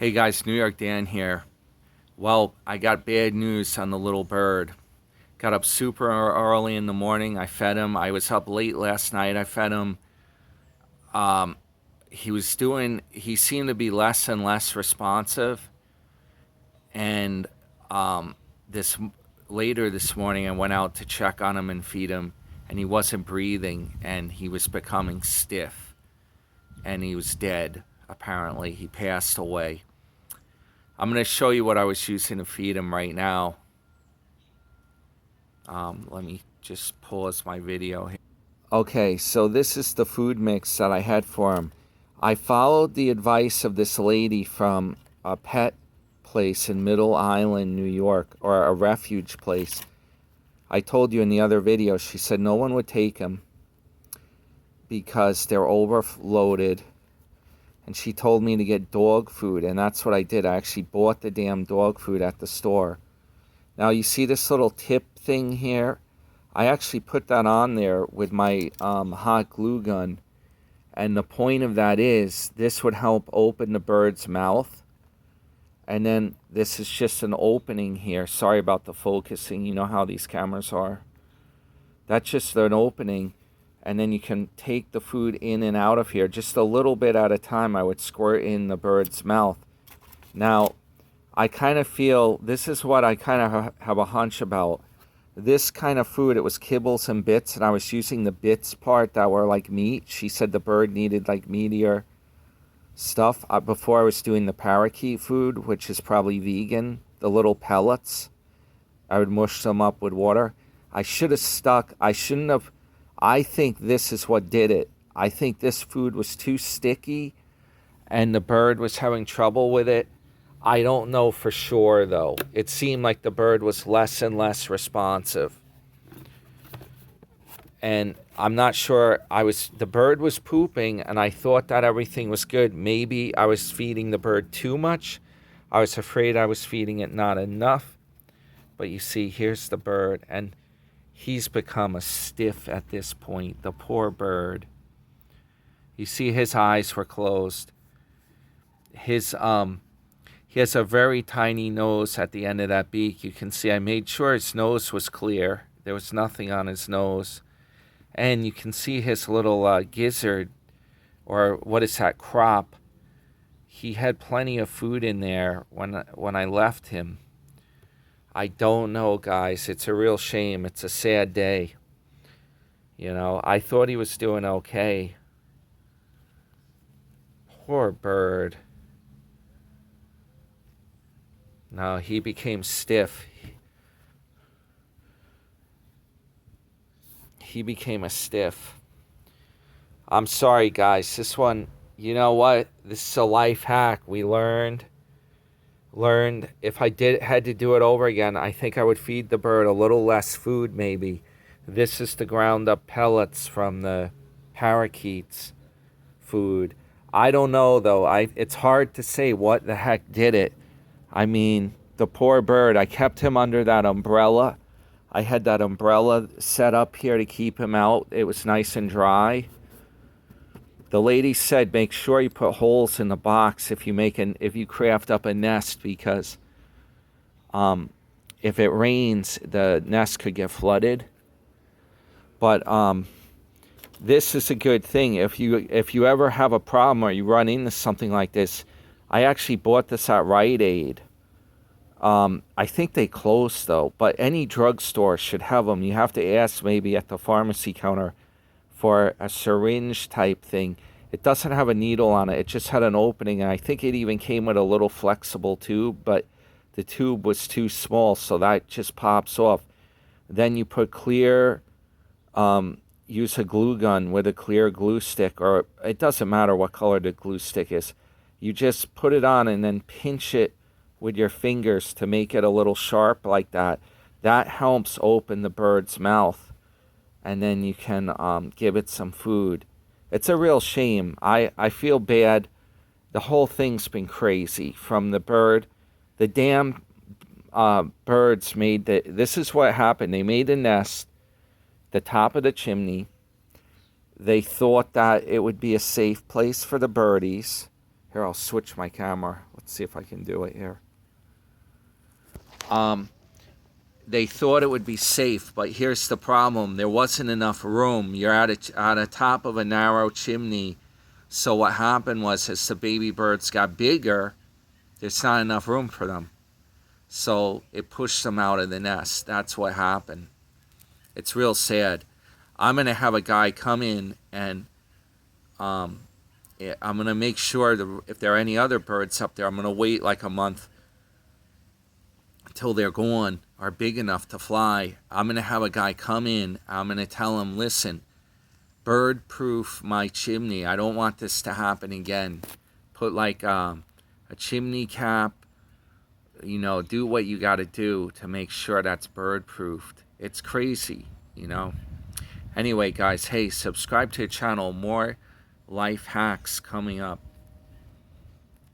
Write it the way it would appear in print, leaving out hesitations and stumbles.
Hey guys, New York Dan here. Well, I got bad news on the little bird. Got up super early in the morning. I fed him. I was up late last night. I fed him. Um, he seemed to be less and less responsive. And um, this later this morning, I went out to check on him and feed him, and he wasn't breathing, and he was becoming stiff, and he was dead. Apparently, he passed away. I'm going to show you what I was using to feed him right now. Let me just pause my video here. Okay, so this is the food mix that I had for him. I followed the advice of this lady from a pet place in Middle Island, New York, or a refuge place. I told you in the other video, she said no one would take him because they're overloaded. And she told me to get dog food, and that's what I did. I actually bought the damn dog food at the store. Now, you see this little tip thing here? I actually put that on there with my hot glue gun. And the point of that is, this would help open the bird's mouth. And then this is just an opening here. Sorry about the focusing. You know how these cameras are. That's just an opening. And then you can take the food in and out of here just a little bit at a time. I would squirt in the bird's mouth. Now, I kind of feel, this is what I kind of have a hunch about. This kind of food, it was kibbles and bits, and I was using the bits part that were like meat. She said the bird needed like meatier stuff. Before I was doing the parakeet food, which is probably vegan, the little pellets, I would mush them up with water. I should have stuck, I shouldn't have. I think this is what did it. I think this food was too sticky and the bird was having trouble with it. I don't know for sure, though. It seemed like the bird was less and less responsive. And I'm not sure. The bird was pooping and I thought that everything was good. Maybe I was feeding the bird too much. I was afraid I was feeding it not enough. But you see, here's the bird, and he's become a stiff at this point, the poor bird. You see his eyes were closed. He has a very tiny nose at the end of that beak. You can see I made sure his nose was clear. There was nothing on his nose. And you can see his little gizzard, or what is that, crop. He had plenty of food in there when I left him. I don't know, guys. It's a real shame. It's a sad day. You know, I thought he was doing okay. Poor bird. No, he became stiff. He became a stiff. I'm sorry, guys. This one, you know what? This is a life hack. We learned if I had to do it over again, I think I would feed the bird a little less food maybe. This is the ground up pellets from the parakeets food. I don't know though. It's hard to say what the heck did it. I mean, the poor bird, I kept him under that umbrella. I had that umbrella set up here to keep him out. It was nice and dry. The lady said, make sure you put holes in the box if you craft up a nest, because if it rains, the nest could get flooded. But this is a good thing. If you ever have a problem or you run into something like this, I actually bought this at Rite Aid. I think they closed though, but any drugstore should have them. You have to ask maybe at the pharmacy counter for a syringe type thing. It doesn't have a needle on it. It just had an opening, and I think it even came with a little flexible tube, but the tube was too small, so that just pops off. Then you put clear, use a glue gun with a clear glue stick, or it doesn't matter what color the glue stick is. You just put it on and then pinch it with your fingers to make it a little sharp like that. That helps open the bird's mouth. And then you can give it some food. It's a real shame. I feel bad. The whole thing's been crazy. From the bird, the damn birds made this is what happened. They made a nest, the top of the chimney. They thought that it would be a safe place for the birdies. Here, I'll switch my camera. Let's see if I can do it here. They thought it would be safe, but here's the problem. There wasn't enough room. You're at the top of a narrow chimney. So what happened was, as the baby birds got bigger, there's not enough room for them. So it pushed them out of the nest. That's what happened. It's real sad. I'm going to have a guy come in and I'm going to make sure if there are any other birds up there, I'm going to wait like a month until they're gone, are big enough to fly. I'm going to have a guy come in. I'm going to tell him, listen, bird proof my chimney. I don't want this to happen again. Put like a chimney cap, you know, do what you got to do to make sure that's bird proofed. It's crazy, you know. Anyway, guys, hey, subscribe to the channel. More life hacks coming up.